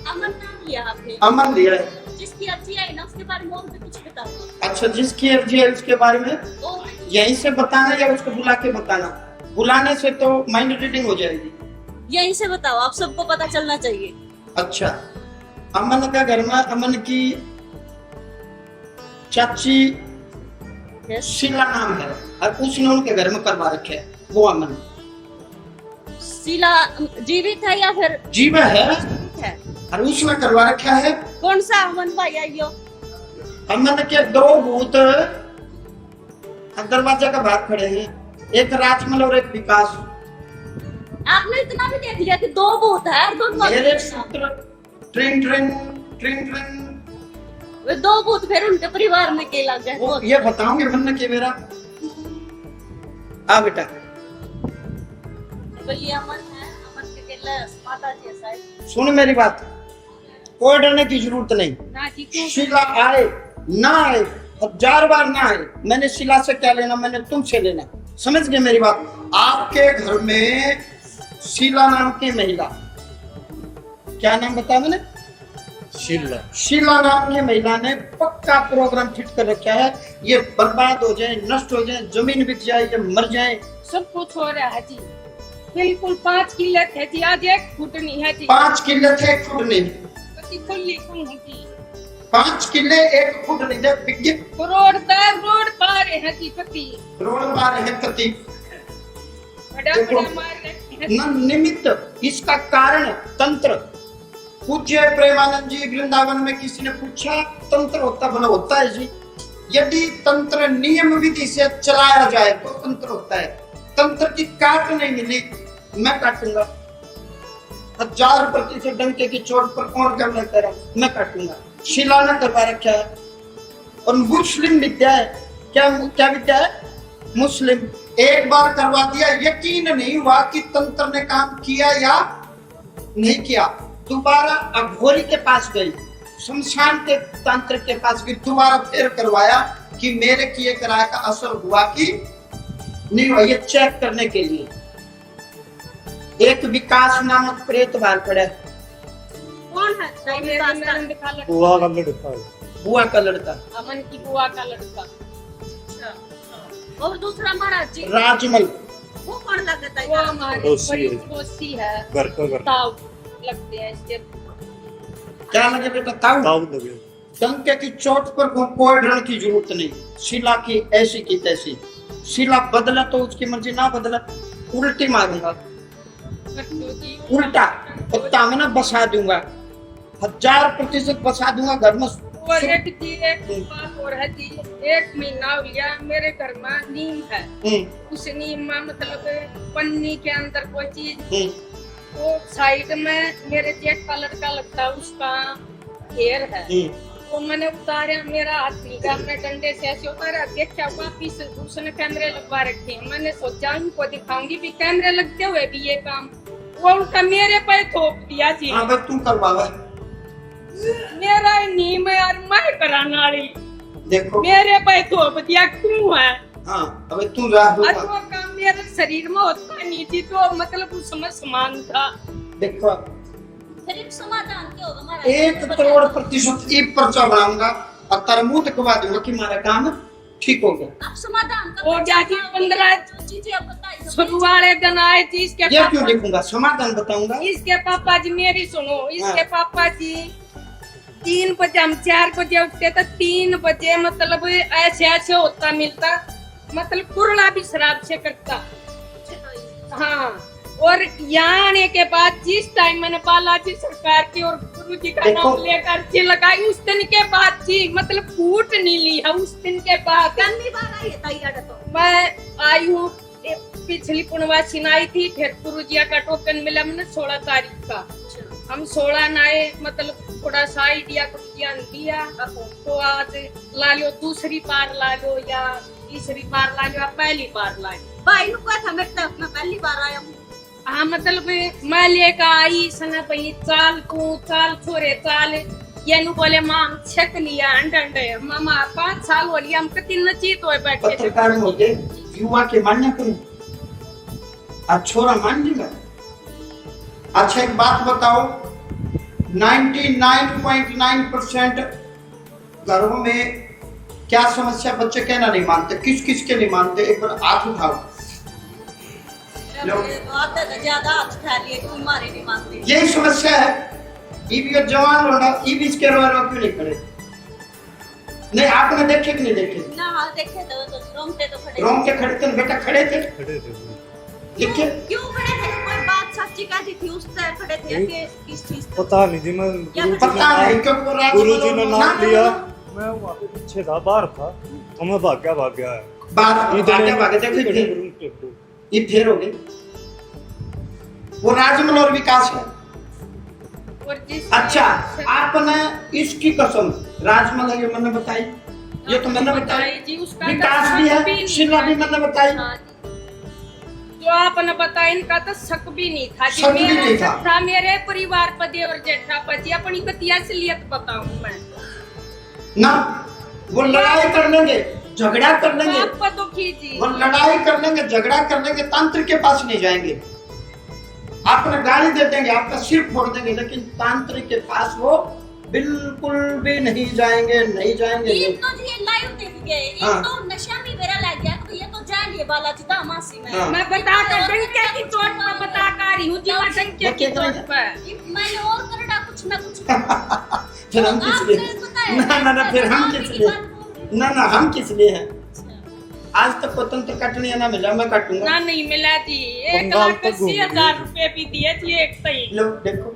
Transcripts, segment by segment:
अमन नाम लिया आपने, अमन लिया है। जिसकी अर्जी आई ना उसके बारे में और भी कुछ बताओ। अच्छा, जिसकी अर्जी है उसके बारे में और यहीं से बताना या उसको बुला के बताना? बुलाने से तो माइंड रीडिंग हो जाएगी। यहीं से बताओ, आप सबको पता चलना चाहिए। अच्छा, अमन का घर में अमन की चाची शीला नाम है और उसने उनके घर में करवा रखे है वो अमन। शीला जीवित है या फिर जीव है है? और उसने करवा रखा है। कौन सा अमन भाई आइयो? अमन के दो भूत दरवाजे का बाहर खड़े हैं, एक राजमल और एक विकास। आपने इतना भी देख लिया कि दो भूत है और दोनों मेरे पुत्र ट्रेन ट्रेन ट्रेन ट्रेन वे दो भूत फिर उनके परिवार में के लग गए। वो ये बताओगे मन के मेरा? आ बेटा, तो ये अमन है, अमन के केला माता जी ऐसा है। सुन मेरी बात, कोई डरने की जरूरत नहीं। ना जी क्यों? शीला आए ना आए, 1000 बार ना आए, मैंने शीला से क्या लेना, मैंने तुमसे लेना। समझ गए मेरी बात? आपके घर में शीला नाम की महिला, क्या नाम बताया मैंने? शीला। शीला नाम की महिला ने पक्का प्रोग्राम फिट कर रखा है। ये बर्बाद हो जाए, नष्ट हो जाए, जमीन बिक जाए, ये मर जाए, सब कुछ हो रहा है जी। बिल्कुल 5 किल्लत है जी, आज 1 फुट नहीं है जी। 5 किले थे 1 फुट नहीं, कति खुली कौन है जी? 5 किले 1 फुट नहीं थे, बिक रोड पर रोड पार है जी, कति रोड पार है कति। बड़ा देखो, बड़ा मार रखे हैं। न निमित्त, इसका कारण तंत्र। पूज्य प्रेमानंद जी वृंदावन में किसी ने पूछा तंत्र होता भला होता है जी? यदि तंत्र नियम विधि से चलाया जाए तो तंत्र होता है। तंत्र की काट नहीं मिली, मैं काटूंगा। 1000% डंके की चोट पर कौन कर लेता है, मैं काटूंगा। शिला ने करवा रखा है। और मुस्लिम विद्या है, क्या क्या विद्या है? मुस्लिम। एक बार करवा दिया, यकीन नहीं हुआ कि तंत्र ने काम किया या नहीं किया, दोबारा अघोरी के पास गई, शमशान के तांत्रिक के पास गई, दोबारा फिर करवाया कि मेरे किए कराए का असर हुआ कि नहीं हुआ, ये चेक करने के लिए। एक विकास नामक प्रेत बाहर पड़ा है। कौन है? और मेरी ननद का लड़का, बुआ का लड़का है। बुआ का लड़का अमन की बुआ का लड़का। और दूसरा महाराज जी राजमल। वो कौन लगता वो है? हमारे पड़ोसी बड़ी है। पड़ोसी है, घर का घर ताऊ लगते हैं इसके। क्या लगे बेटा? ताऊ। ताऊ लगे। डंके की चोट पर कोई डरने की जरूरत नहीं। शिला की ऐसी की तैसी। शिला बदला तो उसकी मर्जी, ना बदला उल्टी मारूंगा, कट्टू जी उल्टा कुत्ता में ना बसा दूंगा, 1000% बसा दूंगा घर में। और एक जी एक बात और है जी, 1 महीना हो गया मेरे घर में नीम है। उस नीम में मतलब पन्नी के अंदर कोई चीज, तो साइड में मेरे जेठ का लड़का लगता है, उसका घेर है। तो मैंने उतारा, मेरा हाथ सीधा, मैं डंडे से ऐसे उतारा, देखा वापिस उसने कैमरे लगवा रखे हैं। मैंने सोचा उनको दिखाऊंगी भी कैमरे लगते हुए भी ये काम, वो उनका मेरे पे थोप दिया जी। हाँ भाई, तू करवावा। मेरा नीम है और मैं कराना वाली, देखो मेरे पे थोप दिया, क्यों है? हाँ, अबे तू राह और वो काम मेरे शरीर में होता नहीं थी, तो मतलब उसमें समान था। देखो, फिर एक समाधान क्या होगा महाराज? 1 करोड़% ई पर्चा बनाऊंगा और तेरा मुंह दिखवा दूंगा कि हमारा काम ठीक हो गया। आप समाधान का वो जाके 15 जो चीजें आप बताई शुरू वाले दिन आए थी, इसके ये क्यों पापा, लिखूंगा? समाधान बताऊंगा। इसके पापा जी मेरी सुनो, इसके हाँ। पापा जी 3 बजे, हम 4 बजे उठते तो 3 बजे मतलब ऐसे ऐसे होता मिलता, मतलब कुरला भी शराब से करता। हाँ, और यहाँ आने के बाद जिस टाइम मैंने बालाजी सरकार की और गुरु जी का देखो। नाम लेकर जी लगाई, उस दिन के बाद जी मतलब फूट नहीं ली है। उस दिन के बाद पहली बार आई है ताई आड़ा तो। मैं आई हूँ, पिछली पूर्णवासी में आई थी, फिर गुरु जी का टोकन मिला मैंने 16 तारीख का। हम 16 नाए, मतलब थोड़ा सा आइडिया को ज्ञान दिया, तो आज ला लो, दूसरी बार ला लो या तीसरी बार ला लो या पहली बार ला लो। भाई नु कहा था मैं पहली बार आया हूँ। हाँ, मतलब मैं लेकर आई सना पही, चाल तू चाल छोरे चाल, ये नु बोले माँ हम छक लिया अंडे मामा 5 साल हो लिया, हम कति नचीत हो बैठे। पत्रकार में होते युवा के मान्य करूं, आज छोरा मान लेगा। अच्छा एक बात बताओ, 99.9% घरों में क्या समस्या, बच्चे कहना नहीं मानते, किस किस के नहीं मानते, एक बार हाथ उठाओ। ज्यादा हाथ उठा लिए तुम हमारे नहीं मानते। यही समस्या है। ये जवान होना, ये बीच के रो क्यों नहीं खड़े? नहीं, आपने देखे कि नहीं देखे? ना हाँ देखे तो रोंगटे तो खड़े। रोंगटे खड़े थे बेटा, खड़े थे। देखिए क्यों खड़े थे? कोई बात सच्ची कहती थी उस तरह खड़े थे कि किस चीज पता नहीं जी, मैं पता नहीं क्योंकि गुरुजी ने नाम लिया, मैं वहाँ पे पीछे था, बाहर था, तो मैं भाग गया है। बात भागे देखो ये फिर हो गई। वो राजमल और विकास है। और जिस अच्छा, आपने इसकी कसम राजमल है, ये मैंने बताई, ये तो मैंने बताई जी, उसका विकास तो भी है, शक नहीं शीला भी मैंने बताई। हाँ जी। जो आपने बताया इनका तो शक भी नहीं था जी। शक भी मेरा नहीं शक था। था मेरे परिवार पर देवर जेठा पर जी, अपनी बतिया असलियत बताऊं मैं ना, वो लड़ाई कर लेंगे, झगड़ा कर लेंगे, आप पर दुखी जी। वो लड़ाई कर लेंगे, झगड़ा कर लेंगे, तांत्रिक के पास नहीं जाएंगे, आपने गाली दे देंगे, आपका सिर फोड़ देंगे, लेकिन तांत्रिक के पास वो बिल्कुल भी नहीं जाएंगे, नहीं जाएंगे। ये तो जी लाइव देख गए, ये हाँ। तो नशा भी मेरा लग गया तो ये तो जान लिए बालाजी दामासी में। हाँ। मैं बता कर डंके की चोट पर बता कर रही हूँ जी, मैं डंके की चोट पर। मैंने और करना कुछ ना कुछ। फिर हम किस लिए? ना फिर हम किस लिए? ना हम किस लिए हैं? आज तक स्वतंत्र कटनी ना मिला, मैं काटूंगा। ना नहीं मिला जी। बंगाल तक घूम 1,80,000 रुपए भी दिए जी एक सही। लो देखो,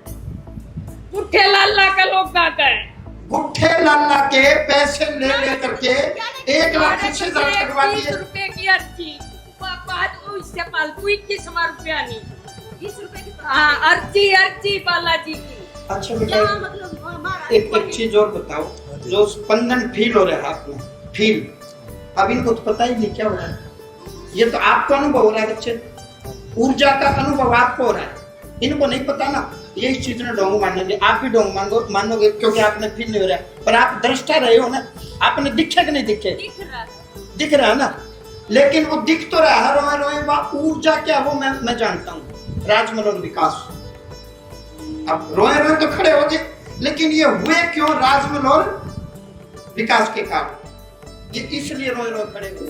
गुट्ठे लाला का लोग गाता है। गुट्ठे लाला के पैसे ले करके 1,60,000 कटवा 20 दिए। रुपए की अर्जी, पापा तो इससे फालतू 21 रुपया नहीं। 20 रुपए की हाँ, अर्जी बालाजी की। अच्छा बेटा, यहाँ मतलब हमारा एक चीज और बताओ, जो स्पंदन फील हो रहा है हाथ में, फील, अब इनको तो पता ही नहीं क्या हो रहा है। ये तो आपको अनुभव हो रहा है बच्चे, ऊर्जा का अनुभव आपको हो रहा है, इनको नहीं पता ना। ये इस चीज ने डोंग मानेंगे, आप भी डोंग मानोगे क्योंकि आपने फील नहीं हो रहा है, पर आप दृष्टा रहे हो ना, आपने दिखे कि नहीं दिखे? दिख रहा है ना, लेकिन वो दिख तो रहा है, रोए ऊर्जा क्या वो मैं जानता हूँ। राजमल और विकास अब रोए तो खड़े हो गए, लेकिन ये हुए क्यों? राजमल और विकास के कारण, ये इसलिए रोए खड़े हुए।